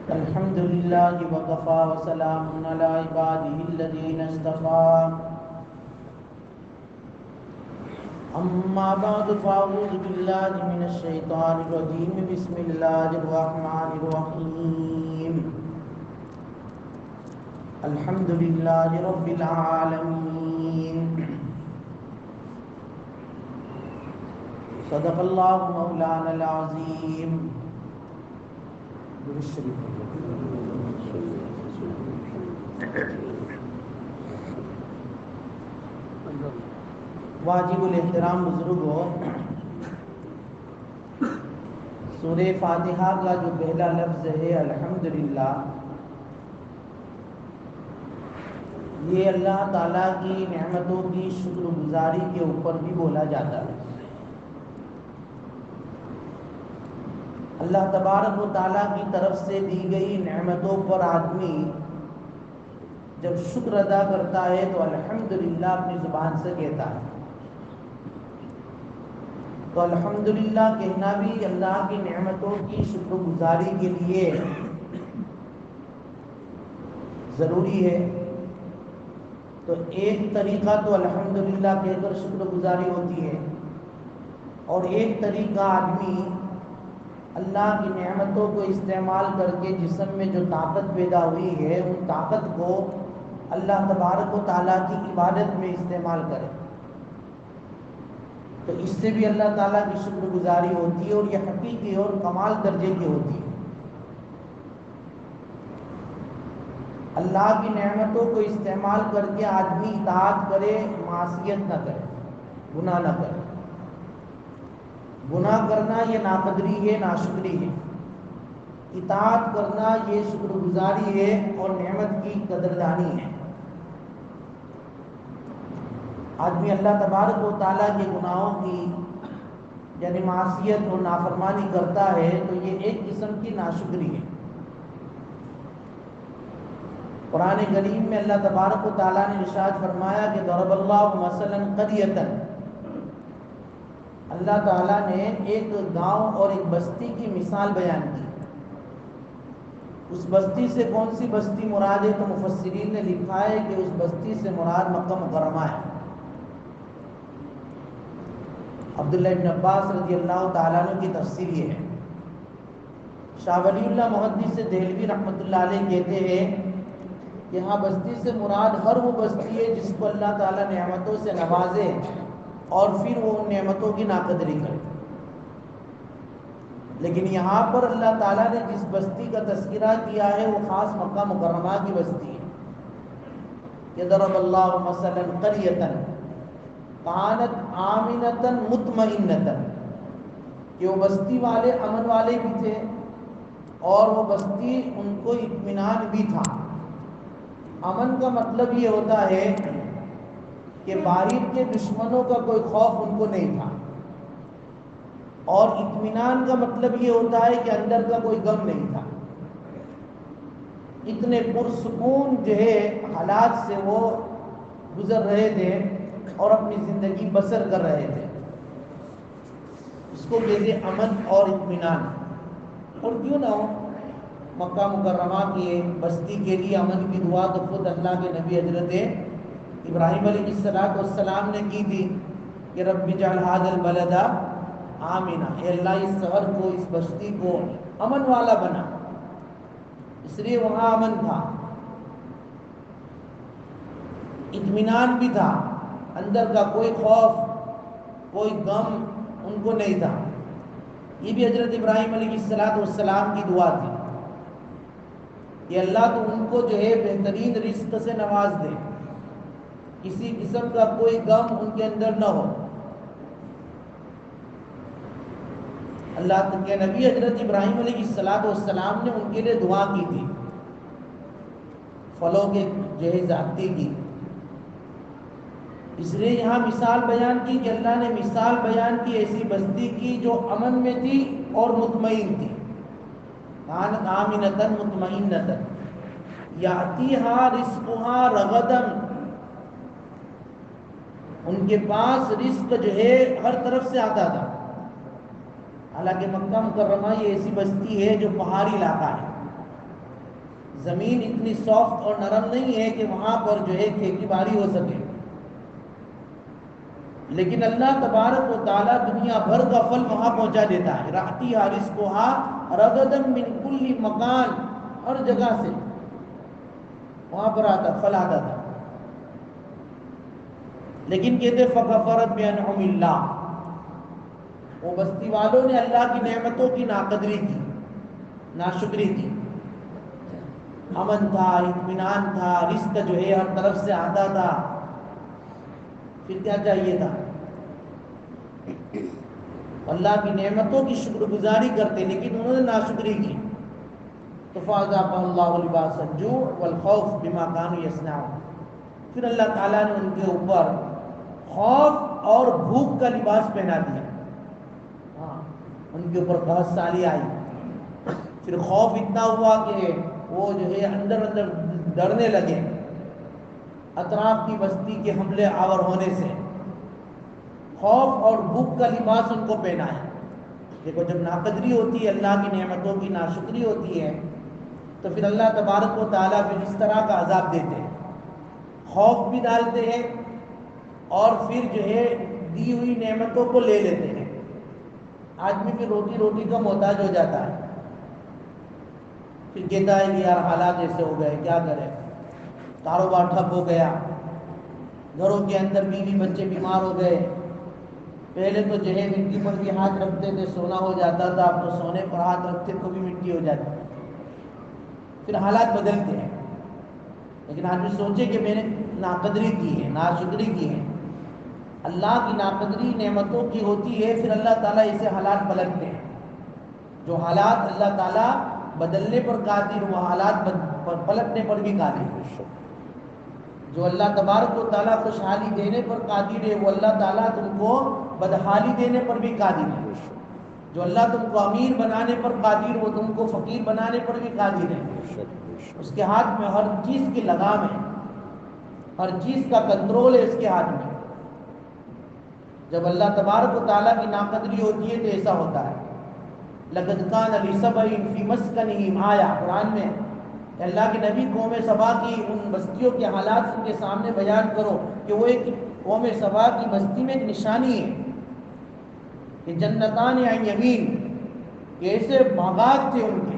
الحمد لله وكفى وسلام على عباده الذين اصطفى أما بعد فأعوذ بالله من الشيطان الرجيم بسم الله الرحمن الرحيم الحمد لله رب العالمين صدق الله مولانا العظيم واجب الاحترام بزرگوں، سورہ فاتحہ کا جو پہلا لفظ ہے الحمدللہ، یہ اللہ تعالیٰ کی نعمتوں کی شکر گزاری کے اوپر بھی بولا جاتا ہے۔ اللہ تبارک و تعالیٰ کی طرف سے دی گئی نعمتوں پر آدمی جب شکر ادا کرتا ہے تو الحمدللہ اپنی زبان سے کہتا ہے۔ تو الحمدللہ کہنا بھی اللہ کی نعمتوں کی شکر گزاری کے لیے ضروری ہے۔ تو ایک طریقہ تو الحمدللہ کہہ کر شکر گزاری ہوتی ہے، اور ایک طریقہ آدمی اللہ کی نعمتوں کو استعمال کر کے جسم میں جو طاقت پیدا ہوئی ہے ان طاقت کو اللہ تبارک و تعالیٰ کی عبادت میں استعمال کرے، تو اس سے بھی اللہ تعالیٰ کی شکر گزاری ہوتی ہے، اور یہ حقیقی اور کمال درجے کی ہوتی ہے۔ اللہ کی نعمتوں کو استعمال کر کے آدمی اطاعت کرے، معصیت نہ کرے، گناہ نہ کرے۔ گناہ کرنا یہ ناقدری ہے، ناشکری ہے۔ اطاعت کرنا یہ شکر گزاری ہے اور نعمت کی قدردانی ہے۔ آدمی اللہ تبارک و تعالیٰ کے گناہوں کی یعنی معصیت اور نافرمانی کرتا ہے تو یہ ایک قسم کی ناشکری ہے۔ قرآن کریم میں اللہ تبارک و تعالیٰ نے ارشاد فرمایا کہ ضرب اللہ مثلا قریۃ، اللہ تعالیٰ نے ایک گاؤں اور ایک بستی کی مثال بیان کی۔ اس بستی سے کون سی بستی مراد ہے؟ تو مفسرین نے لکھا ہے کہ اس بستی سے مراد مکہ مکرمہ ہے۔ عبداللہ ابن عباس رضی اللہ تعالیٰ عنہ کی تفسیر یہ ہے۔ شاہ ولی اللہ محدث دہلوی رحمۃ اللہ علیہ کہتے ہیں کہ یہاں بستی سے مراد ہر وہ بستی ہے جس کو اللہ تعالیٰ نعمتوں سے نوازے اور پھر وہ ان نعمتوں کی ناقدری کرے۔ لیکن یہاں پر اللہ تعالیٰ نے جس بستی کا تذکرہ کیا ہے وہ خاص مکہ مکرمہ کی بستی ہے۔ کہ ضرب اللہ مثلا قریۃ کانت آمنۃ مطمئنۃ، کہ وہ بستی والے امن والے بھی تھے اور وہ بستی ان کو اطمینان بھی تھا۔ امن کا مطلب یہ ہوتا ہے کہ باہر کے دشمنوں کا کوئی خوف ان کو نہیں تھا، اور اطمینان کا مطلب یہ ہوتا ہے کہ اندر کا کوئی غم نہیں تھا۔ اتنے پرسکون جو ہے حالات سے وہ گزر رہے تھے اور اپنی زندگی بسر کر رہے تھے۔ اس کو کہتے امن اور اطمینان۔ اور کیوں نہ ہو، مکہ مکرمہ کی بستی کے لیے امن کی دعا تو خود اللہ کے نبی حضرت ابراہیم علیہ السلام نے کی تھی کہ رب اجعل ھذا البلد آمنا، اے اللہ اس شہر کو، اس بستی کو امن والا بنا۔ اس لیے وہاں امن تھا، اطمینان بھی تھا، اندر کا کوئی خوف کوئی غم ان کو نہیں تھا۔ یہ بھی حضرت ابراہیم علیہ السلام کی دعا تھی کہ اللہ تو ان کو جو ہے بہترین رزق سے نواز دے، کسی قسم کا کوئی غم ان کے اندر نہ ہو۔ اللہ کے نبی حضرت ابراہیم علیہ السلام نے ان کے لیے دعا کی تھی پھلوں کے جو ہے زیادتی کی۔ اس لیے یہاں مثال بیان کی کہ اللہ نے مثال بیان کی ایسی بستی کی جو امن میں تھی اور مطمئن تھی۔ کانت آمنۃ مطمئنۃ یاتیہا رزقہا رغداً، ان کے پاس رزق جو ہے ہر طرف سے آتا تھا۔ حالانکہ مکہ مکرمہ یہ ایسی بستی ہے جو پہاڑی علاقہ ہے، زمین اتنی سافٹ اور نرم نہیں ہے کہ وہاں پر جو ہے کھیتی باڑی ہو سکے، لیکن اللہ تبارک و تعالیٰ دنیا بھر کا پھل وہاں پہنچا دیتا ہے. راتی حارث کو رددم من کل مکان، ہر جگہ سے وہاں پر پھل آتا تھا. لیکن کہتے فکفرت بانعم اللہ، وہ بستی والوں نے اللہ کی نعمتوں کی ناقدری کی، ناشکری کی. امن تھا، اطمینان تھا، رزق جو ہے ہر طرف سے آتا تھا، پھر کیا چاہیے تھا؟ اللہ کی نعمتوں کی شکر گزاری کرتے، لیکن انہوں نے ناشکری کی. تو فَأَذَاقَهُ اللَّهُ لِبَاسَ الْجُوعِ وَالْخَوْفِ بِمَا كَانُوا يَصْنَعُونَ، پھر اللہ تعالیٰ نے ان کے اوپر خوف اور بھوک کا لباس پہنا دیا. ان کے اوپر قحط سالی آئی، پھر خوف اتنا ہوا کہ وہ جو ہے اندر اندر ڈرنے لگے اطراف کی بستی کے حملے آور ہونے سے. خوف اور بھوک کا لباس ان کو پہنا ہے. دیکھو جب ناقدری ہوتی ہے، اللہ کی نعمتوں کی ناشکری ہوتی ہے، تو پھر اللہ تبارک و تعالیٰ پھر اس طرح کا عذاب دیتے ہیں، خوف بھی ڈالتے ہیں اور پھر جو ہے دی ہوئی نعمتوں کو لے لیتے ہیں. آدمی پھر روٹی کا محتاج ہو جاتا ہے، پھر کہتا ہے کہ یار حالات ایسے ہو گئے، کیا کرے، کاروبار ٹھپ ہو گیا، گھروں کے اندر بیوی بچے بیمار ہو گئے. پہلے تو جو ہے مٹی پر بھی ہاتھ رکھتے تھے سونا ہو جاتا تھا، اب تو سونے پر ہاتھ رکھتے تو بھی مٹی ہو جاتی. پھر حالات بدلتے ہیں. لیکن آدمی سوچے کہ میں نے ناقدری کی ہے، ناشکری کی ہے. اللہ کی ناقدری نعمتوں کی ہوتی ہے، پھر اللہ تعالیٰ اسے حالات پلٹتے ہیں. جو حالات اللہ تعالیٰ بدلنے پر قادر، وہ حالات پلٹنے پر بھی قادر ہے. جو اللہ تبارک و تعالیٰ خوشحالی دینے پر قادر ہے، وہ اللہ تعالیٰ تم کو بدحالی دینے پر بھی قادر ہے. جو اللہ تم کو امیر بنانے پر قادر، وہ تم کو فقیر بنانے پر بھی قادر ہے. اس کے ہاتھ میں ہر چیز کی لگام ہے، ہر چیز کا کنٹرول ہے اس کے ہاتھ میں. جب اللہ تبارک و تعالیٰ کی ناقدری ہوتی ہے تو ایسا ہوتا ہے. لَقَدْ كَانَ لِسَبَإٍ فِي مَسْكَنِهِمْ آیَةٌ، قرآن میں کہ اللہ کے نبی قوم سبا کی ان بستیوں کے حالات ان کے سامنے بیان کرو کہ وہ ایک قوم سبا کی بستی میں ایک نشانی ہے کہ جنتان عن یمین، کہ ایسے باغات تھے ان کے،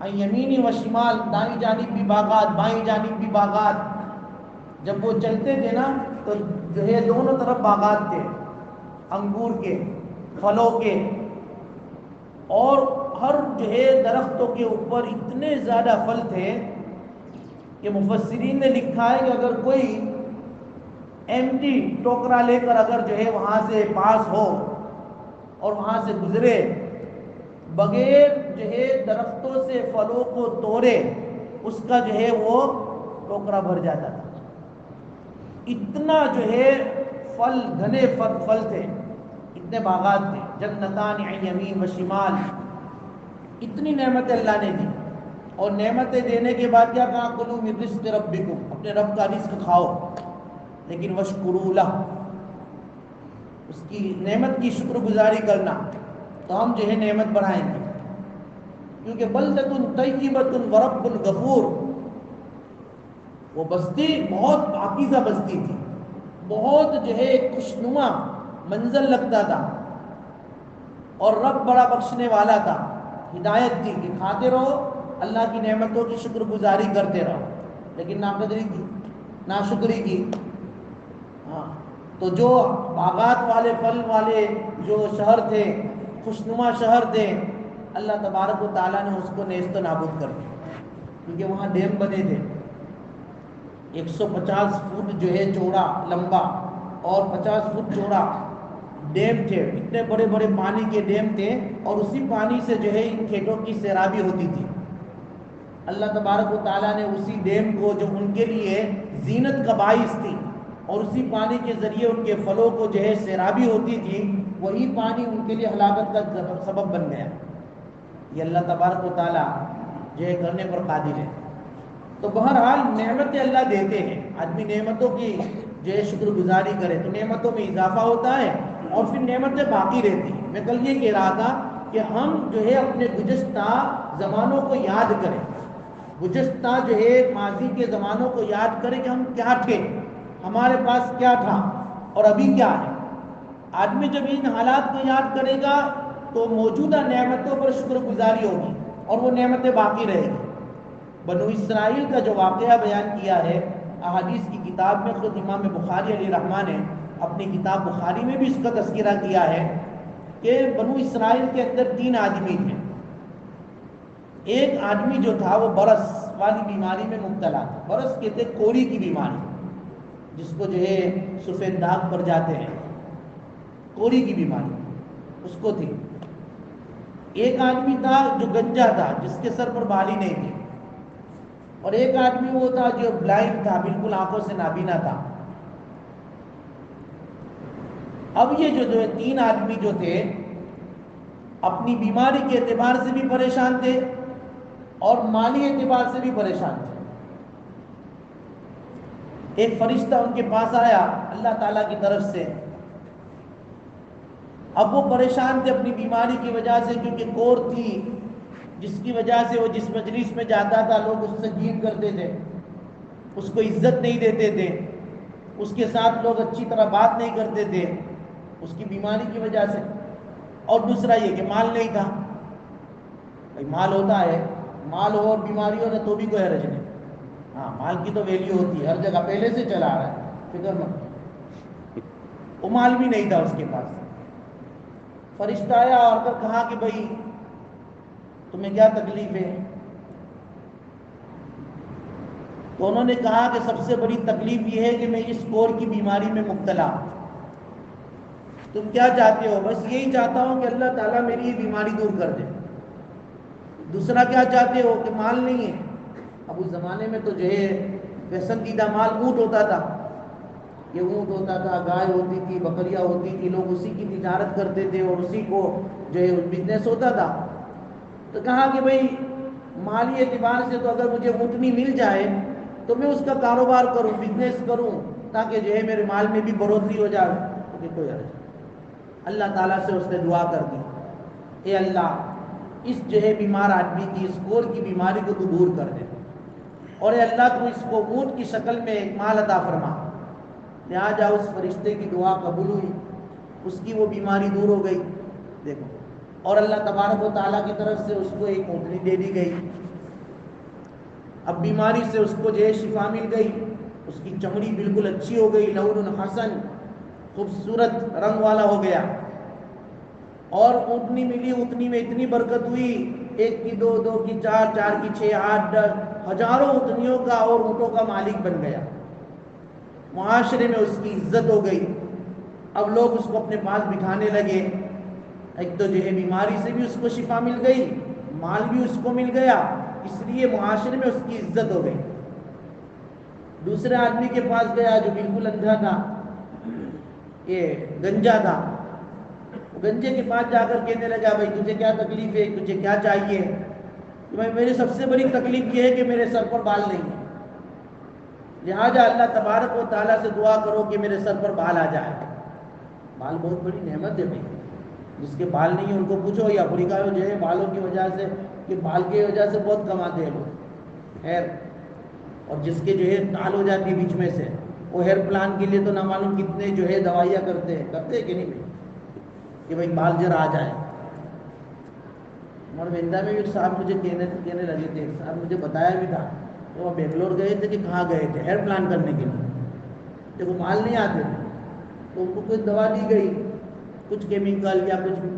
عن یمین و شمال، دائیں جانب بھی باغات، بائیں جانب بھی باغات. جب وہ چلتے تھے نا تو جو ہے دونوں طرف باغات تھے، انگور کے، پھلوں کے، اور ہر جو ہے درختوں کے اوپر اتنے زیادہ پھل تھے کہ مفسرین نے لکھا ہے کہ اگر کوئی ایمٹی ٹوکرا لے کر اگر جو ہے وہاں سے پاس ہو اور وہاں سے گزرے بغیر جو ہے درختوں سے پھلوں کو توڑے، اس کا جو ہے وہ ٹوکرا بھر جاتا تھا. اتنا جو ہے پھل، گھنے پھل تھے، اتنے باغات تھے. جنتان عن یمین و شمال، اتنی نعمتیں اللہ نے دی. اور نعمتیں دینے کے بعد کیا کہا؟ کلوا من رزق ربکم، اپنے رب کا رزق کھاؤ، لیکن واشکروا لہ، اس کی نعمت کی شکر گزاری کرنا. تو ہم جو ہے نعمت بڑھائیں گے، کیونکہ بلدۃ طیبۃ ورب غفور، وہ بستی بہت پاکیزہ بستی تھی، بہت جو ہے خوشنما منظر لگتا تھا، اور رب بڑا بخشنے والا تھا. ہدایت تھی کہ کھاتے رہو، اللہ کی نعمتوں کی شکر گزاری کرتے رہو. لیکن ناقدری کی، ناشکری کی. تو جو باغات والے، پھل والے جو شہر تھے، خوشنما شہر تھے، اللہ تبارک و تعالیٰ نے اس کو نیست و نابود کر دیا، کیونکہ وہاں ڈیم بنے تھے. 150 فٹ جو ہے چوڑا لمبا اور 50 فٹ چوڑا ڈیم تھے. اتنے بڑے بڑے پانی کے ڈیم تھے، اور اسی پانی سے جو ہے ان کھیتوں کی سیرابی ہوتی تھی. اللہ تبارک و تعالیٰ نے اسی ڈیم کو، جو ان کے لیے زینت کا باعث تھی، اور اسی پانی کے ذریعے ان کے پھلوں کو جو ہے سیرابی ہوتی تھی، وہی پانی ان کے لیے ہلاکت کا سبب بن گیا. یہ اللہ تبارک و تعالیٰ جو ہے کرنے پر قادر ہے. تو بہرحال نعمتیں اللہ دیتے ہیں، آدمی نعمتوں کی جو ہے شکر گزاری کرے تو نعمتوں میں اضافہ ہوتا ہے، اور پھر نعمتیں باقی رہتی ہیں. میں کل یہ کہہ رہا تھا کہ ہم جو ہے اپنے گزشتہ زمانوں کو یاد کریں. گزشتہ جو ہے ماضی کے زمانوں کو یاد کرے کہ ہم کیا تھے، ہمارے پاس کیا تھا اور ابھی کیا ہے۔ آدمی جب ان حالات کو یاد کرے گا تو موجودہ نعمتوں پر شکر گزاری ہوگی اور وہ نعمتیں باقی رہے گی۔ بنو اسرائیل کا جو واقعہ بیان کیا ہے احادیث کی کتاب میں، خود امام بخاری علیہ الرحمہ نے اپنی کتاب بخاری میں بھی اس کا تذکرہ کیا ہے کہ بنو اسرائیل کے اندر 3 آدمی تھے۔ ایک آدمی جو تھا وہ برس والی بیماری میں مبتلا تھا۔ برس کہتے کوڑی کی بیماری، جس کو جو ہے سفید داغ پڑ جاتے ہیں، کوڑی کی بیماری اس کو تھی۔ ایک آدمی تھا جو گنجا تھا، جس کے سر پر بالی نہیں تھی، اور ایک آدمی وہ تھا جو بلائنڈ تھا، بالکل آنکھوں سے نابینا تھا۔ اب یہ جو 3 آدمی جو تھے اپنی بیماری کے اعتبار سے بھی پریشان تھے اور مالی اعتبار سے بھی پریشان تھے۔ ایک فرشتہ ان کے پاس آیا اللہ تعالیٰ کی طرف سے۔ اب وہ پریشان تھے اپنی بیماری کی وجہ سے، کیونکہ کور تھی جس کی وجہ سے وہ جس مجلس میں جاتا تھا لوگ اس سے گھیر کرتے تھے، اس کو عزت نہیں دیتے تھے، اس کے ساتھ لوگ اچھی طرح بات نہیں کرتے تھے اس کی بیماری کی وجہ سے۔ اور دوسرا یہ کہ مال نہیں تھا۔ بھائی مال ہوتا ہے، مال ہو اور بیماری ہو تو بھی کوئی حرج نہیں، ہاں مال کی تو ویلیو ہوتی ہے، ہر جگہ پہلے سے چلا آ رہا ہے، فکر مت۔ وہ مال بھی نہیں تھا اس کے پاس۔ فرشتہ آیا اور کہا کہ بھائی تمہیں کیا تکلیف ہے؟ تو انہوں نے کہا کہ سب سے بڑی تکلیف یہ ہے کہ میں اس کور کی بیماری میں مبتلا ہوں۔ تم کیا چاہتے ہو؟ بس یہی چاہتا ہوں کہ اللہ تعالیٰ میری یہ بیماری دور کر دے۔ دوسرا کیا چاہتے ہو؟ کہ مال نہیں ہے۔ اب اس زمانے میں تو جو ہے پسندیدہ مال اونٹ ہوتا تھا، یہ اونٹ ہوتا تھا، گائے ہوتی تھی، بکریاں ہوتی تھی، لوگ اسی کی تجارت کرتے تھے اور اسی کو جو ہے بزنس ہوتا تھا۔ تو کہا کہ بھئی مالی اعتبار سے تو اگر مجھے اونٹنی مل جائے تو میں اس کا کاروبار کروں، بزنس کروں، تاکہ جو ہے میرے مال میں بھی بڑھوتری ہو جائے۔ تو کوئی حرج نہیں۔ اللہ تعالیٰ سے اس نے دعا کر دی، اے اللہ اس جو ہے بیمار آدمی کی، اس کور کی بیماری کو تو دور کر دے، اور اے اللہ تو اس کو اونٹ کی شکل میں ایک مال عطا فرما۔ لہٰذا اس فرشتے کی دعا قبول ہوئی، اس کی وہ بیماری دور ہو گئی۔ دیکھو، اور اللہ تبارک و تعالیٰ کی طرف سے اس کو ایک اونٹنی دے دی گئی۔ اب بیماری سے اس کو جو ہے شفا مل گئی، اس کی چمڑی بالکل اچھی ہو گئی، لون حسن، خوبصورت رنگ والا ہو گیا۔ اور اونٹنی ملی، اونٹنی میں اتنی برکت ہوئی، 1 کی 2، 2 کی 4، 4 کی 6، 8، 10، ہزاروں اونٹنیوں کا اور اونٹوں کا مالک بن گیا۔ معاشرے میں اس کی عزت ہو گئی۔ اب لوگ اس کو اپنے پاس بٹھانے لگے۔ ایک تو جو ہے بیماری سے بھی اس کو شفا مل گئی، مال بھی اس کو مل گیا، اس لیے معاشرے میں اس کی عزت ہو گئی۔ دوسرے آدمی کے پاس گیا جو بالکل اندھا تھا، یہ گنجا تھا۔ گنجے کے پاس جا کر کہنے لگا بھائی تجھے کیا تکلیف ہے، تجھے کیا چاہیے؟ کہ بھائی میری سب سے بڑی تکلیف یہ ہے کہ میرے سر پر بال نہیں ہے، لہٰذا اللہ تبارک و تعالیٰ سے دعا کرو کہ میرے سر پر بال آ جائے۔ بال بہت بڑی نعمت ہے بھائی، جس کے بال نہیں ہیں ان کو پوچھو، یہ افریقہ میں جو ہے بالوں کی وجہ سے، کہ بال کی وجہ سے بہت کماتے ہیں لوگ، خیر، اور جس کے جو ہے تال ہو جاتی ہے بیچ میں سے، وہ ہیئر پلان کے لیے تو نہ معلوم کتنے جو ہے دوائیاں کرتے ہیں کہ نہیں بھائی، کہ بھائی بال ذرا آ جائے۔ اور وندہ میں بھی ایک صاحب مجھے کہنے لگے تھے، صاحب مجھے بتایا بھی تھا کہ وہ بنگلور گئے تھے، کہ کہاں گئے تھے؟ ہیئر پلان کرنے کے لیے، جب وہ مال نہیں آتے تھے تو ان کو کوئی دوا دی گئی، کچھ کیمیکل یا کچھ بھی،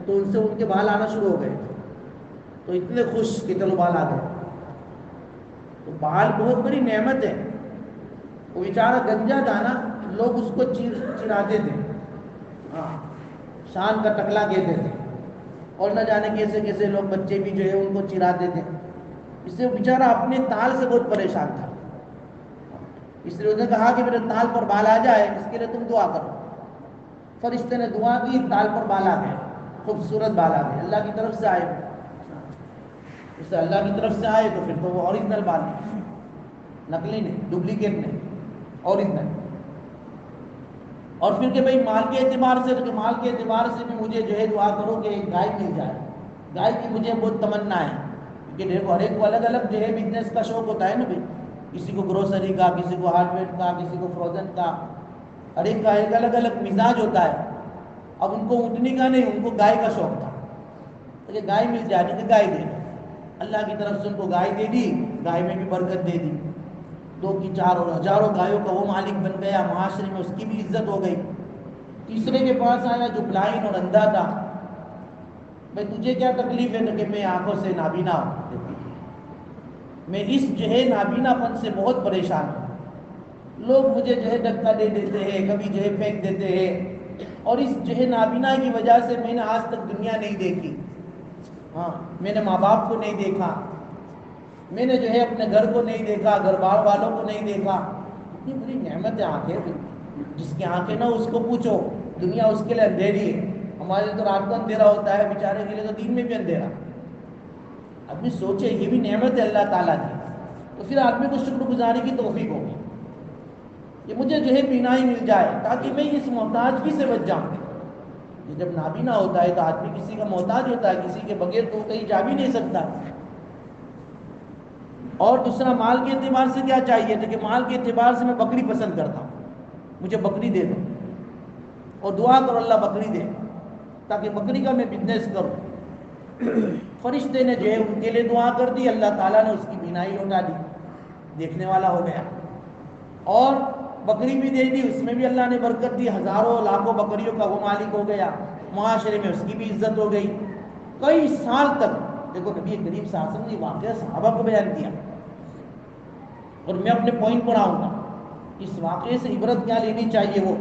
تو ان سے ان کے بال آنا شروع ہو گئے، تو اتنے خوش کہ چلو بال آ گئے۔ تو بال بہت بڑی نعمت ہے۔ وہ بیچارہ گنجا تھا نا، لوگ اس کو چراتے تھے، ہاں شان کا ٹکلا کہتے تھے، اور نہ جانے کیسے کیسے لوگ بچے بھی جو ہے ان کو چراتے تھے۔ اس سے بیچارہ اپنے تال سے بہت پریشان تھا، اس لیے انہوں نے کہا کہ میرے تال پر بال آ جائے، اس کے لیے تم دعا کرو۔ فرشتے نے دعا کی، تال پر بال آ گئے، خوبصورت بال آ گئے، اللہ کی طرف سے آئے۔ اس سے اللہ کی طرف سے آئے تو پھر تو وہ اوریجنل بال نہیں، نقلی نہیں، ڈپلیکیٹ نہیں، اوریجنل۔ اور پھر کہ بھائی مال کے اعتبار سے، تو مال کے اعتبار سے بھی مجھے جو ہے دعا کرو کہ ایک گائے مل جائے، گائے کی مجھے بہت تمنا ہے، کہ دیکھو ہر ایک کو الگ الگ جو ہے بزنس کا شوق ہوتا ہے نا بھائی، کسی کو گروسری کا، کسی کو ہارڈ ویئر کا، کسی کو فروزن کا، ہر ایک کا ایک الگ الگ مزاج ہوتا ہے۔ اب ان کو اونٹنی کا نہیں، ان کو گائے کا شوق تھا، کہ گائے مل جائے تو گائے دے دی، اللہ کی طرف سے ان کو گائے دے دی، گائے میں بھی برکت دے دی، 2 کی 4 اور ہزاروں گایوں کا وہ مالک بن گیا، معاشرے میں اس کی بھی عزت ہو گئی۔ تیسرے کے پاس آیا جو بلائنڈ اور اندھا تھا، بھائی تجھے کیا تکلیف ہے؟ کہ میں آنکھوں سے نابینا ہوں، میں اس جو ہے نابینا پن سے بہت پریشان ہوں، لوگ مجھے جو ہے دھکا دے دیتے ہیں، کبھی جو ہے پھینک دیتے ہیں، اور اس جو ہے نابینا کی وجہ سے میں نے آج تک دنیا نہیں دیکھی، ہاں میں نے ماں باپ کو نہیں دیکھا، میں نے جو ہے اپنے گھر کو نہیں دیکھا، گھر بار والوں کو نہیں دیکھا۔ اتنی بڑی نعمت ہے آنکھیں، جس کی آنکھیں نہ اس کو پوچھو، دنیا اس کے لیے اندھیری ہے۔ ہمارے تو رات کو اندھیرا ہوتا ہے، بیچارے کے لیے تو دن میں بھی اندھیرا۔ آدمی سوچے یہ بھی نعمت ہے اللہ تعالیٰ کی، تو پھر آدمی کو شکر گزاری کی توفیق ہوگی کہ مجھے جو ہے بینائی مل جائے تاکہ میں اس محتاجگی سے بچ جاؤں۔ یہ جب نابینا ہوتا ہے تو آدمی کسی کا محتاج ہوتا ہے، کسی کے بغیر تو کہیں جا بھی نہیں سکتا۔ اور دوسرا مال کے اعتبار سے کیا چاہیے تھا کہ مال کے اعتبار سے میں بکری پسند کرتا ہوں، مجھے بکری دے دو، اور دعا کرو اللہ بکری دے، تاکہ بکری کا میں بزنس کروں۔ فرشتے نے جو ہے ان کے لیے دعا کر دی، اللہ تعالیٰ نے اس کی بینائی لوٹا دی، دیکھنے والا ہو گیا، اور بکری بھی دے دی، اس میں بھی اللہ نے برکت دی، ہزاروں لاکھوں بکریوں کا وہ مالک ہو گیا، معاشرے میں اس کی بھی عزت ہو گئی۔ کئی سال تک دیکھو نبی کریم صلی اللہ علیہ وسلم نے واقعہ صحابہ کو بیان کیا، اور میں اپنے پوائنٹ پر آؤں گا، اس واقعے سے عبرت کیا لینی چاہیے۔ وہ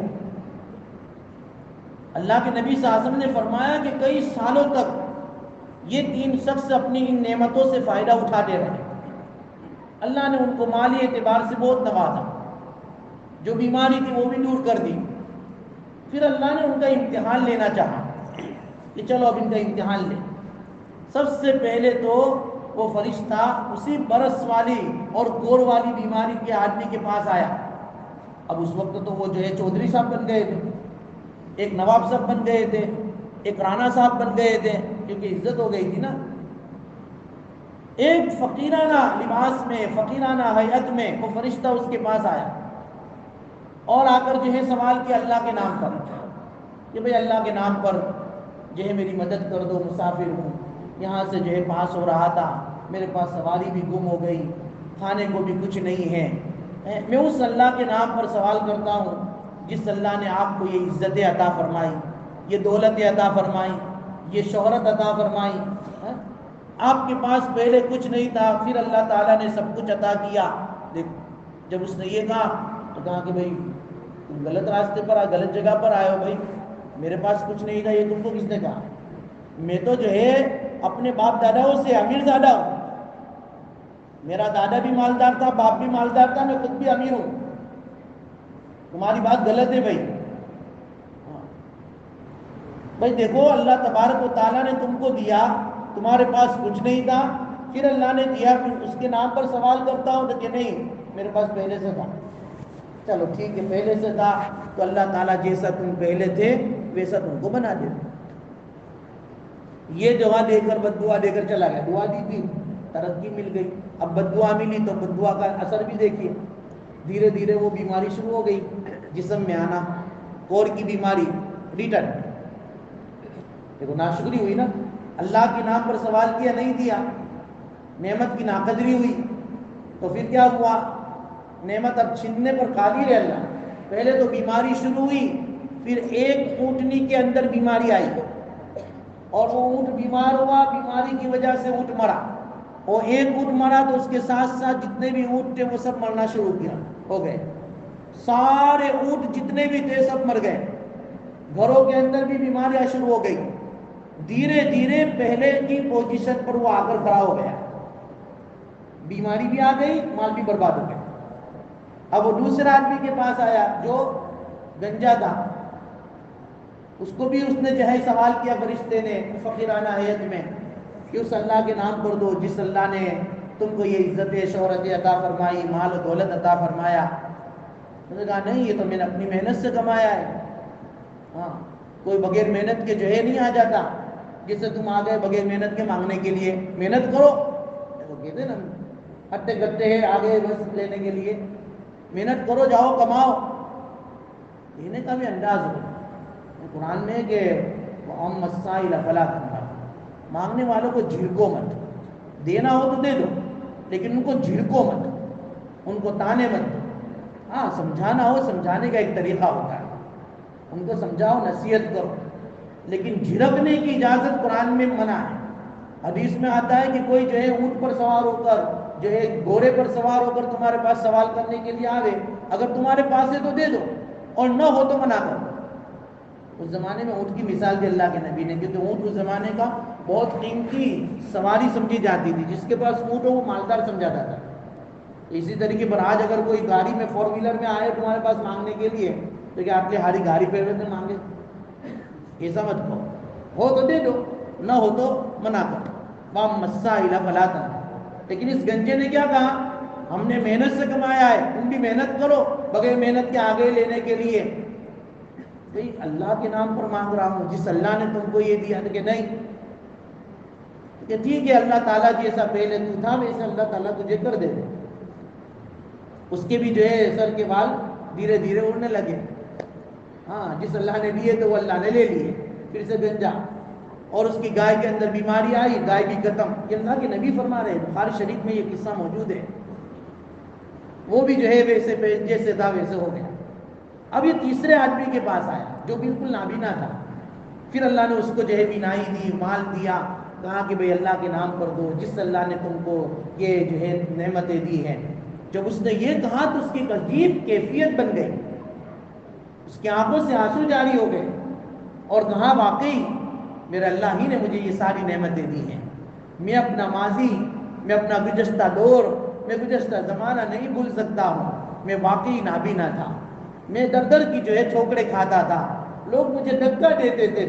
اللہ کے نبی صلی اللہ علیہ وسلم نے فرمایا کہ کئی سالوں تک یہ 3 شخص اپنی ان نعمتوں سے فائدہ اٹھاتے رہے، اللہ نے ان کو مالی اعتبار سے بہت نوازا، جو بیماری تھی وہ بھی دور کر دی۔ پھر اللہ نے ان کا امتحان لینا چاہا کہ چلو اب ان کا امتحان لیں۔ سب سے پہلے تو وہ فرشتہ اسی برس والی اور گور والی بیماری کے آدمی کے پاس آیا۔ اب اس وقت تو وہ جو ہے چودھری صاحب بن گئے تھے، ایک نواب صاحب بن گئے تھے، ایک رانا صاحب بن گئے تھے، کیونکہ عزت ہو گئی تھی نا۔ ایک فقیرانہ لباس میں، فقیرانہ ہیئت میں وہ فرشتہ اس کے پاس آیا، اور آ کر جو ہے سوال کیا اللہ کے نام پر کہ بھئی اللہ کے نام پر جو ہے میری مدد کر دو، مسافر ہوں، یہاں سے جو ہے پاس ہو رہا تھا، میرے پاس سواری بھی گم ہو گئی، کھانے کو بھی کچھ نہیں ہے، میں اس اللہ کے نام پر سوال کرتا ہوں جس اللہ نے آپ کو یہ عزتیں عطا فرمائی، یہ دولتیں عطا فرمائی، یہ شہرت عطا فرمائی۔ آپ کے پاس پہلے کچھ نہیں تھا، پھر اللہ تعالیٰ نے سب کچھ عطا کیا۔ جب اس نے یہ کہا تو کہا کہ بھائی تم غلط راستے پر غلط جگہ پر آئے ہو، بھائی میرے پاس کچھ نہیں تھا، یہ تم کو کس نے کہا؟ میں تو جو ہے اپنے باپ داداؤں سے امیر زادہ ہوں، میرا دادا بھی مالدار تھا، باپ بھی مالدار تھا، میں خود بھی امیر ہوں، تمہاری بات غلط ہے بھائی۔ بھائی دیکھو اللہ تبارک و تعالیٰ نے تم کو دیا، تمہارے پاس کچھ نہیں تھا، پھر اللہ نے دیا، پھر اس کے نام پر سوال کرتا ہوں تو کہ نہیں میرے پاس پہلے سے تھا۔ چلو ٹھیک ہے، پہلے سے تھا تو اللہ تعالیٰ جیسا تم پہلے تھے ویسا تم کو بنا دے۔ یہ دعا دے کر بد دعا دے کر چلا گیا، دعا دی تھی ترقی مل گئی، اب بد دعا ملی تو بد دعا کا اثر بھی دیکھیے، دھیرے دھیرے وہ بیماری شروع ہو گئی، جسم میں آنا، کور کی بیماری، ریٹرن۔ دیکھو ناشکری ہوئی نا، اللہ کے نام پر سوال کیا نہیں دیا، نعمت کی ناقدری ہوئی، تو پھر کیا ہوا؟ نعمت اب چھیننے پر قادر ہے اللہ۔ پہلے تو بیماری شروع ہوئی، پھر ایک اونٹنی کے اندر بیماری آئی، اور وہ اونٹ بیمار ہوا، بیماری کی وجہ سے اونٹ مرا، اور ایک اونٹ مرا تو اس کے ساتھ ساتھ جتنے بھی اونٹ تھے وہ سب مرنا شروع کیا ہو گئے، سارے اونٹ جتنے بھی تھے سب مر گئے، گھروں کے اندر بھی بیماریاں شروع ہو گئی، دھیرے دھیرے پہلے کی پوزیشن پر وہ آ کر کھڑا ہو گیا، بیماری بھی آ گئی، مال بھی برباد ہو گیا۔ اب وہ دوسرا آدمی کے پاس آیا جو گنجا تھا، اس کو بھی اس نے جو ہے سوال کیا فرشتے نے فقیرانہ حیت میں کہ اس اللہ کے نام پر دو جس اللہ نے تم کو یہ عزت شہرت عطا فرمائی، مال و دولت عطا فرمایا۔ اس نے کہا نہیں، یہ تو میں نے اپنی محنت سے کمایا ہے، ہاں کوئی بغیر محنت کے جو ہے نہیں آ جاتا، جس سے تم آ گئے بغیر محنت کے مانگنے کے لیے، محنت کرو، تو کہتے ہیں نا ہٹے کٹے ہیں آگے بس لینے کے لیے، محنت کرو جاؤ کماؤ، لینے کا بھی انداز ہو۔ قرآن میں کہ وَأَمَّا السَّائِلَ فَلَا تَنْهَرْ، مانگنے والوں کو جھڑکو مت، دینا ہو تو دے دو لیکن ان کو جھڑکو مت، ان کو تانے مت دو۔ ہاں سمجھانا ہو، سمجھانے کا ایک طریقہ ہوتا ہے، ان کو سمجھاؤ، نصیحت کرو، لیکن جھڑکنے کی اجازت قرآن میں منع ہے۔ حدیث میں آتا ہے کہ کوئی جو ہے اونٹ پر سوار ہو کر، جو ہے گھوڑے پر سوار ہو کر تمہارے پاس سوال کرنے کے لیے آوے، اگر تمہارے پاس ہے تو دے دو اور نہ ہو تو منع کرو۔ اس زمانے میں اونٹ کی مثال دی اللہ کے نبی نے، کیونکہ اونٹ اس زمانے کا بہت قیمتی سواری سمجھی جاتی تھی، جس کے پاس اونٹ ہو وہ مالدار سمجھا جاتا تھا۔ اسی طریقے پر آج اگر کوئی گاڑی میں 4 ویلر میں آئے تمہارے پاس مانگنے کے لیے تو کیا آپ کے ہاری گاڑی پہ ہوئے مانگے؟ ایسا مت کہو، ہو تو دے دو، نہ ہو تو منع کرو۔ وَأَمَّا السَّائِلَ فَلَا تَنْهَرْ۔ لیکن اس گنجے نے کیا کہا؟ ہم نے محنت سے کمایا ہے، تم بھی محنت کرو، بغیر محنت کے آگے لینے کے لیے۔ بھئی اللہ کے نام پر مانگ رہا ہوں، جس اللہ نے تم کو یہ دیا کہ نہیں، کہ ٹھیک ہے اللہ تعالیٰ جیسا پہلے تو تھا ویسا اللہ تعالیٰ تجھے کر دے۔ اس کے بھی جو ہے سر کے بال دھیرے دھیرے اڑنے لگے۔ ہاں جس اللہ نے دیے تو وہ اللہ نے لے لیے، پھر سے گنجا، اور اس کی گائے کے اندر بیماری آئی، گائے بھی ختم۔ یہ اللہ کے نبی فرما رہے ہیں، بخاری شریف میں یہ قصہ موجود ہے۔ وہ بھی جو ہے ویسے جیسے تھا ویسے ہو گیا۔ اب یہ تیسرے آدمی کے پاس آیا جو بالکل نابینا تھا، پھر اللہ نے اس کو جو ہے بینائی دی، مال دیا، کہا کہ بھئی اللہ کے نام پر دو، جس اللہ نے تم کو یہ جو ہے نعمتیں دی ہیں۔ جب اس نے یہ کہا تو اس کی ایک عجیب کیفیت بن گئی، اس کی آنکھوں سے آنسو جاری ہو گئے، اور کہا واقعی میرے اللہ ہی نے مجھے یہ ساری نعمتیں دی ہیں، میں اپنا ماضی، میں اپنا گزشتہ دور، میں گزشتہ زمانہ نہیں بھول سکتا ہوں، میں واقعی نابینا تھا، میں در در کی جو ہے ٹھوکریں کھاتا تھا، لوگ مجھے دھکا دیتے تھے،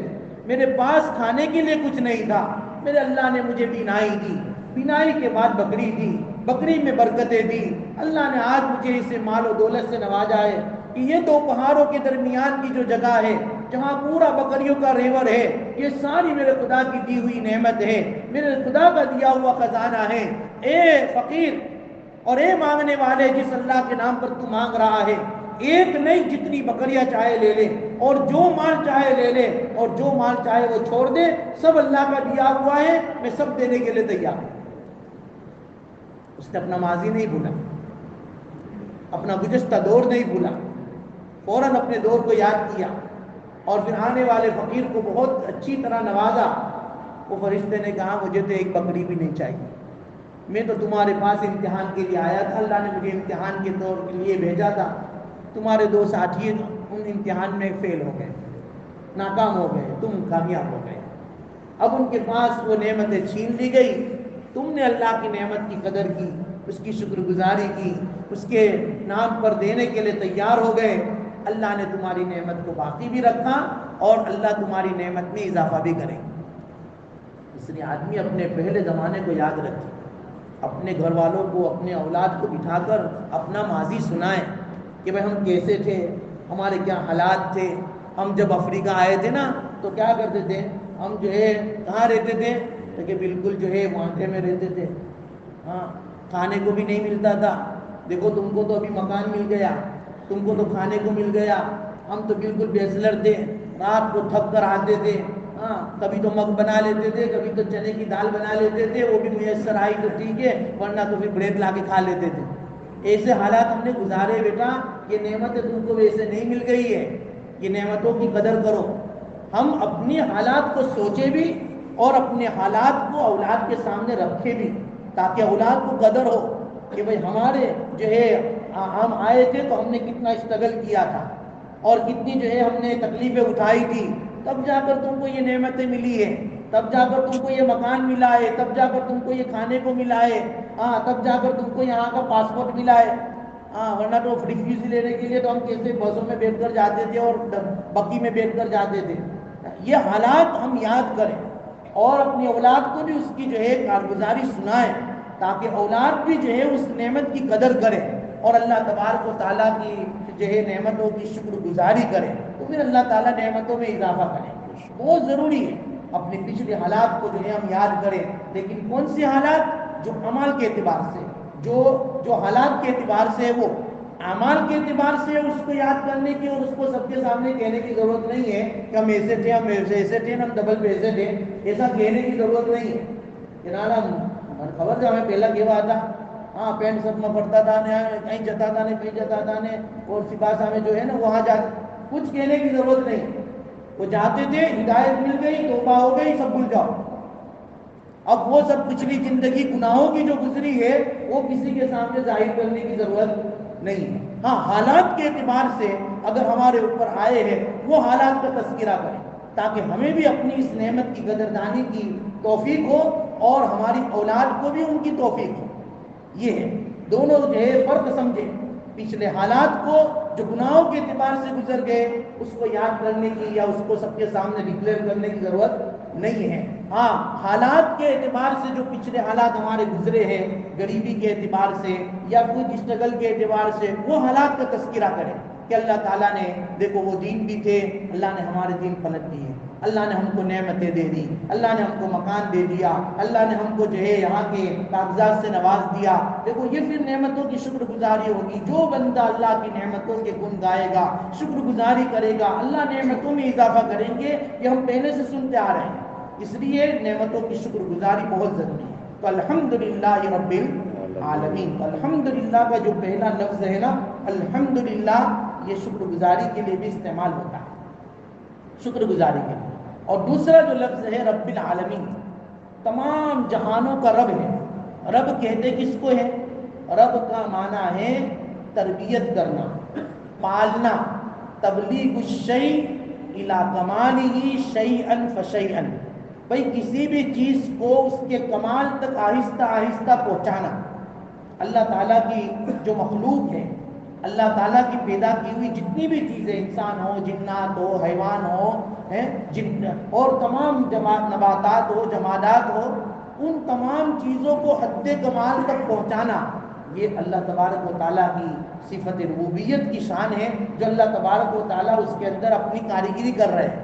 میرے پاس کھانے کے لیے کچھ نہیں تھا، میرے اللہ نے مجھے بینائی دی، بینائی کے بعد بکری دی، بکری میں برکتیں دی، اللہ نے آج مجھے اسے مال و دولت سے نوازا ہے کہ یہ دو پہاڑوں کے درمیان کی جو جگہ ہے جہاں پورا بکریوں کا ریور ہے، یہ ساری میرے خدا کی دی ہوئی نعمت ہے، میرے خدا کا دیا ہوا خزانہ ہے۔ اے فقیر اور اے مانگنے والے، جس اللہ کے نام پر تو مانگ رہا ہے، ایک نہیں جتنی بکریاں چاہے لے لے، اور جو مال چاہے لے لے، اور جو مال چاہے وہ چھوڑ دے، سب اللہ کا دیا ہوا ہے، میں سب دینے کے لیے تیار ہوں۔ اس نے اپنا ماضی نہیں بھولا، اپنا گزشتہ دور نہیں بھولا، فوراً اپنے دور کو یاد کیا، اور پھر آنے والے فقیر کو بہت اچھی طرح نوازا۔ وہ فرشتے نے کہا مجھے تو ایک بکری بھی نہیں چاہیے، میں تو تمہارے پاس امتحان کے لیے آیا تھا، اللہ نے مجھے امتحان کے طور کے لیے بھیجا تھا، تمہارے دو ساتھی ان امتحان میں فیل ہو گئے، ناکام ہو گئے، تم کامیاب ہو گئے۔ اب ان کے پاس وہ نعمتیں چھین لی گئی، تم نے اللہ کی نعمت کی قدر کی، اس کی شکر گزاری کی، اس کے نام پر دینے کے لیے تیار ہو گئے، اللہ نے تمہاری نعمت کو باقی بھی رکھا اور اللہ تمہاری نعمت میں اضافہ بھی کرے۔ اس لیے آدمی اپنے پہلے زمانے کو یاد رکھے، اپنے گھر والوں کو، اپنے اولاد کو بٹھا کر اپنا ماضی سنائیں کہ بھئی ہم کیسے تھے، ہمارے کیا حالات تھے، ہم جب افریقہ آئے تھے نا تو کیا کرتے تھے، ہم جو ہے کہاں رہتے تھے، کہ بالکل جو ہے معاہدے میں رہتے تھے، ہاں کھانے کو بھی نہیں ملتا تھا، دیکھو تم کو تو ابھی مکان مل گیا، تم کو تو کھانے کو مل گیا، ہم تو بالکل بیچلر تھے، رات کو تھک کر آتے تھے، ہاں کبھی تو مگ بنا لیتے تھے، کبھی تو چنے کی دال بنا لیتے تھے، وہ بھی میسر آئی تو ٹھیک ہے، ورنہ تو پھر بریڈ لا کے کھا لیتے تھے۔ ایسے حالات ہم نے گزارے بیٹا، یہ نعمتیں تم کو ویسے نہیں مل گئی ہے، یہ نعمتوں کی قدر کرو۔ ہم اپنی حالات کو سوچے بھی اور اپنے حالات کو اولاد کے سامنے رکھے بھی، تاکہ اولاد کو قدر ہو کہ بھئی ہمارے جو ہے ہم آئے تھے تو ہم نے کتنا اسٹرگل کیا تھا اور کتنی جو ہے ہم نے تکلیفیں اٹھائی تھی، تب جا کر تم کو یہ نعمتیں ملی ہے، تب جا کر تم کو یہ مکان ملا ہے، تب جا کر تم کو یہ کھانے کو ملا ہے، ہاں تب جا کر تم کو یہاں کا پاسپورٹ ملا ہے، ہاں ورنہ تو فری ویزا لینے کے لیے تو ہم کیسے بسوں میں بیٹھ کر جاتے تھے اور بگی میں بیٹھ کر جاتے تھے۔ یہ حالات ہم یاد کریں اور اپنی اولاد کو بھی اس کی جو ہے کارگزاری سنائیں، تاکہ اولاد بھی جو ہے اس نعمت کی قدر کرے اور اللہ تبارک و تعالیٰ کی جو ہے نعمتوں کی شکر گزاری کرے، تو پھر اللہ تعالیٰ نعمتوں میں اضافہ کرے۔ بہت ضروری ہے اپنے پچھلے حالات کو جو ہے ہم یاد کریں، لیکن کون سے حالات؟ جو عمل کے اعتبار سے، جو حالات کے اعتبار سے وہ اعمال کے اعتبار سے اس کو یاد کرنے کی اور اس کو سب کے سامنے کہنے کی ضرورت نہیں ہے کہ ہم ایسے تھے، ہم ایسے تھے، ہم ڈبل پیسے تھے، ایسا کہنے کی ضرورت نہیں ہے. کنارا خبر سے ہمیں پہلا کہوا تھا، ہاں پینٹ سب میں پڑتا تھا نے کہیں جتا تھا نے کہیں جتا تھا نے، اور سپاسا میں جو ہے نا وہاں جا کچھ کہنے کی ضرورت نہیں. وہ جاتے تھے، ہدایت مل گئی، توبہ ہو گئی، سب بھول جاؤ. اب وہ سب پچھلی زندگی گناہوں کی جو گزری ہے وہ کسی کے سامنے ظاہر کرنے کی ضرورت نہیں ہے. ہاں حالات کے اعتبار سے اگر ہمارے اوپر آئے ہیں وہ حالات کا تذکرہ کریں تاکہ ہمیں بھی اپنی اس نعمت کی قدردانی کی توفیق ہو اور ہماری اولاد کو بھی ان کی توفیق ہو. یہ ہے دونوں جو ہے فرق سمجھے. پچھلے حالات کو جو گناہوں کے اعتبار سے گزر گئے اس کو یاد کرنے کی یا اس کو سب کے سامنے ڈکلیئر کرنے کی ضرورت نہیں ہے. ہاں حالات کے اعتبار سے جو پچھلے حالات ہمارے گزرے ہیں غریبی کے اعتبار سے یا کوئی اسٹرگل کے اعتبار سے وہ حالات کا تذکرہ کریں کہ اللہ تعالیٰ نے دیکھو وہ دین بھی تھے، اللہ نے ہمارے دین پلٹ دیے، اللہ نے ہم کو نعمتیں دے دی، اللہ نے ہم کو مکان دے دیا، اللہ نے ہم کو جو ہے یہاں کے کاغذات سے نواز دیا. دیکھو یہ پھر نعمتوں کی شکر گزاری ہوگی. جو بندہ اللہ کی نعمتوں کے گن گائے گا، شکر گزاری کرے گا، اللہ نعمتوں میں اضافہ کریں گے. یہ ہم پہلے سے سنتے آ رہے ہیں، اس لیے نعمتوں کی شکر گزاری بہت ضروری ہے. تو الحمدللہ رب العالمین، الحمدللہ کا جو پہلا لفظ ہے نا الحمدللہ، یہ شکر گزاری کے لیے بھی استعمال ہوتا ہے، شکر گزاری کے لیے. اور دوسرا جو لفظ ہے رب العالمین، تمام جہانوں کا رب ہے. رب کہتے کس کو ہے؟ رب کا معنی ہے تربیت کرنا، پالنا، تبلیغ الشیء الی کمالہ شیئا فشیئا. بھئی کسی بھی چیز کو اس کے کمال تک آہستہ آہستہ پہنچانا. اللہ تعالیٰ کی جو مخلوق ہے، اللہ تعالیٰ کی پیدا کی ہوئی جتنی بھی چیزیں، انسان ہو، جنات ہو، حیوان ہو، اور تمام نباتات ہو، جمادات ہو، ان تمام چیزوں کو حد کمال تک پہنچانا، یہ اللہ تبارک و تعالیٰ کی صفت ربوبیت کی شان ہے جو اللہ تبارک و تعالیٰ اس کے اندر اپنی کاریگری کر رہے ہیں.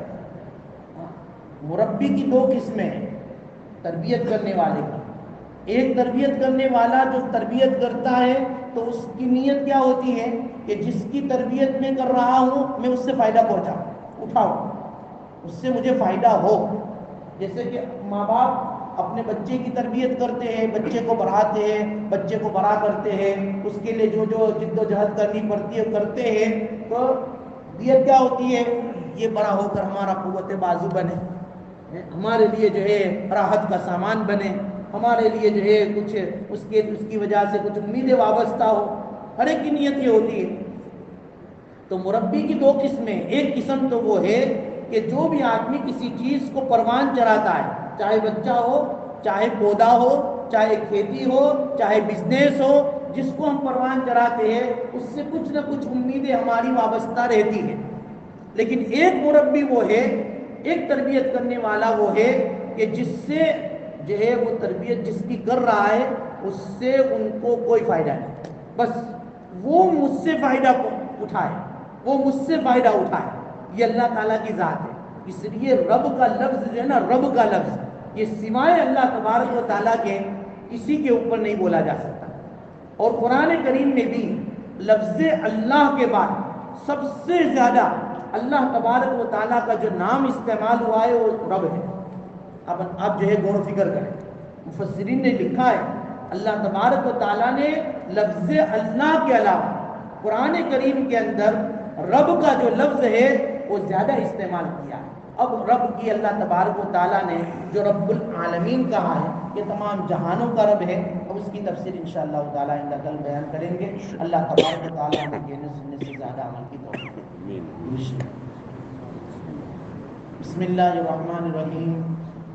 مربی کی دو قسمیں ہیں تربیت کرنے والے کی. ایک تربیت کرنے والا جو تربیت کرتا ہے تو اس کی نیت کیا ہوتی ہے کہ جس کی تربیت میں کر رہا ہوں میں اس سے فائدہ اٹھاؤں، اس سے مجھے فائدہ ہو. جیسے کہ ماں باپ اپنے بچے کی تربیت کرتے ہیں، بچے کو پڑھاتے ہیں، بچے کو بڑا کرتے ہیں، اس کے لیے جو جو جد و جہد کرنی پڑتی ہے کرتے ہیں. تو نیت کیا ہوتی ہے؟ یہ بڑا ہو کر ہمارا قوت بازو بنے، ہمارے لیے جو ہے راحت کا سامان بنے، ہمارے لیے جو ہے کچھ اس کی وجہ سے کچھ امیدیں وابستہ ہو. ہر ایک کی نیت یہ ہوتی ہے. تو مربی کی دو قسمیں، ایک قسم تو وہ ہے کہ جو بھی آدمی کسی چیز کو پروان چڑھاتا ہے، چاہے بچہ ہو، چاہے پودا ہو، چاہے کھیتی ہو، چاہے بزنس ہو، جس کو ہم پروان چڑھاتے ہیں اس سے کچھ نہ کچھ امیدیں ہماری وابستہ رہتی ہیں. لیکن ایک مربی وہ ہے، ایک تربیت کرنے والا وہ ہے کہ جس سے جو ہے وہ تربیت جس کی کر رہا ہے اس سے ان کو کوئی فائدہ نہیں، بس وہ مجھ سے فائدہ اٹھائے، وہ مجھ سے فائدہ اٹھائے. یہ اللہ تعالیٰ کی ذات ہے. اس لیے رب کا لفظ جو ہے نا، رب کا لفظ یہ سوائے اللہ تبارک و تعالیٰ کے کسی کے اوپر نہیں بولا جا سکتا. اور قرآن کریم میں بھی لفظ اللہ کے بعد سب سے زیادہ اللہ تبارک و تعالیٰ کا جو نام استعمال ہوا ہے وہ رب ہے. اب آپ جو ہے غور و فکر کریں، مفسرین نے لکھا ہے اللہ تبارک و تعالیٰ نے لفظ اللہ کے علاوہ قرآن کریم کے اندر رب کا جو لفظ ہے وہ زیادہ استعمال کیا ہے. اب رب کی اللہ تبارک و تعالیٰ نے جو رب العالمین کہا ہے یہ تمام جہانوں کا رب ہے. اب اس کی تفسیر انشاءاللہ تعالیٰ آئندہ کل بیان کریں گے. اللہ تبارک و تعالیٰ ہمیں کہنے سننے سے زیادہ عمل کی توفیق دے. بسم اللہ الرحمن الرحیم.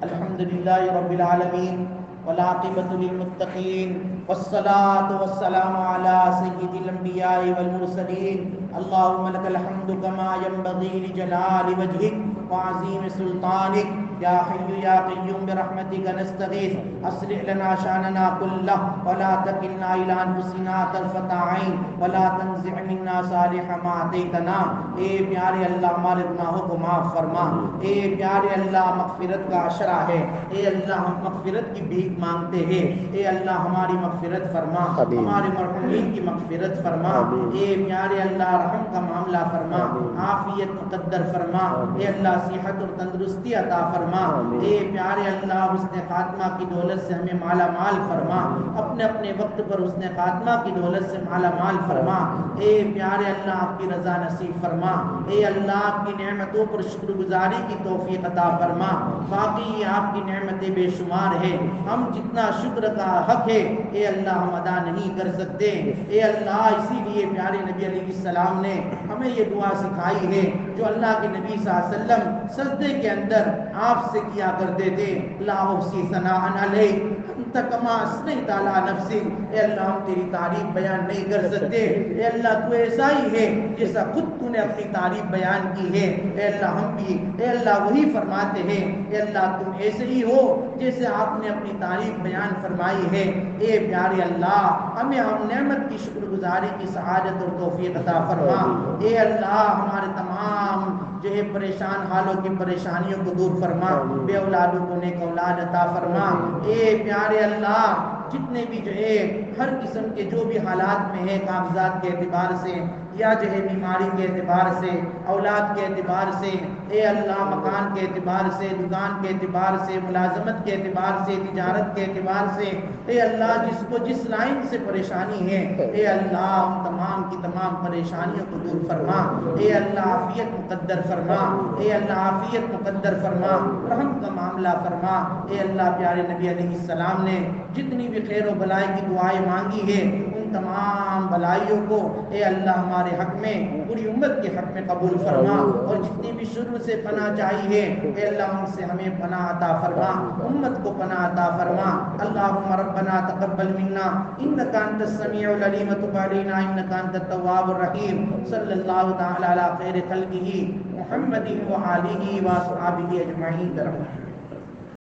الحمدللہ رب العالمین والعاقبۃ للمتقین والصلاة والسلام علی سید الانبیاء والمرسلین. اللہم لک الحمد کما ینبغی لجلال وجہک وعظیم سلطانک یا حی یا قیوم برحمتک نستغیث اصلح لنا شاننا کلہ ولا تکلنا الی انفسنا طرفۃ عین ولا تنزع منا صالح ما عطیتنا۔ اے پیارے اللہ ہمارے گناہوں کو معاف فرما، اے پیارے اللہ مغفرت کا عشرہ ہے، اے اللہ ہم مغفرت کی بھیک مانگتے ہیں، اے اللہ ہماری مغفرت فرما، ہمارے مرحومین کی مغفرت فرما، اے پیارے اللہ رحم کا معاملہ فرما، عافیت مقدر فرما، اے اللہ صحت اور تندرستی عطا فرما، اے پیارے اللہ حسن خاتمہ کی دولت سے ہمیں مالا مال فرما، اپنے اپنے وقت پر حسن خاتمہ کی دولت سے مالا مال فرما، اے پیارے اللہ آپ کی رضا نصیب فرما، اے اللہ آپ کی نعمتوں پر شکر گزاری کی توفیق عطا فرما، باقی آپ کی نعمتیں بے شمار ہے، ہم جتنا شکر کا حق ہے اے اللہ ہم ادا نہیں کر سکتے، اے اللہ اسی لیے پیارے نبی علیہ السلام نے ہمیں یہ دعا سکھائی ہے جو اللہ کے نبی صلی اللہ علیہ وسلم سجدے کے اندر آپ سے کیا کرتے تھے، لا احصی ثناء علیک انت کما اثنیت علی نفسک، اے اللہ ہم تیری تعریف بیان نہیں کر سکتے، اے اللہ تو ایسا ہی ہے جیسا خود تو نے اپنی تعریف بیان کی ہے، اے اللہ ہم بھی اے اللہ وہی فرماتے ہیں، اے اللہ تم ایسے ہی ہو جیسے آپ نے اپنی تعریف بیان فرمائی ہے، اے پیارے اللہ ہمیں ہم نعمت کی شکر گزاری کی سعادت اور توفیق عطا فرما، اے اللہ ہمارے تمام جو ہے پریشان حالوں کی پریشانیوں کو دور فرما، بے اولادوں کو نیک اولاد عطا فرما، اے پیارے اللہ جتنے بھی جو ہے ہر قسم کے جو بھی حالات میں ہے کاغذات کے اعتبار سے یا جو ہے بیماری کے اعتبار سے، اولاد کے اعتبار سے، اے اللہ مکان کے اعتبار سے، دکان کے اعتبار سے، ملازمت کے اعتبار سے، تجارت کے اعتبار سے، اے اللہ جس کو جس لائن سے پریشانی ہے اے اللہ ہم تمام کی تمام پریشانیوں کو دور فرما، اے اللہ عافیت مقدر فرما، اے اللہ عافیت مقدر فرما، رحم کا معاملہ فرما، اے اللہ پیارے نبی علیہ السلام نے جتنی بھی خیر و بلائی کی دعائیں مانگی ہے ان تمام بلائیوں کو اے اللہ ہمارے حق میں پوری امت کے حق میں قبول فرما، اور جتنی بھی شروع سے پناہ چاہیے اے اللہ ان سے ہمیں پناہ عطا فرما، امت کو پناہ عطا فرما، اللہم ربنا تقبل منا انک انت السمیع العلیم وتب علینا انک انت التواب الرحیم، صلی اللہ تعالی علی خیر خلقہ محمد وآلہ واصحابہ اجمعین برحمتہ۔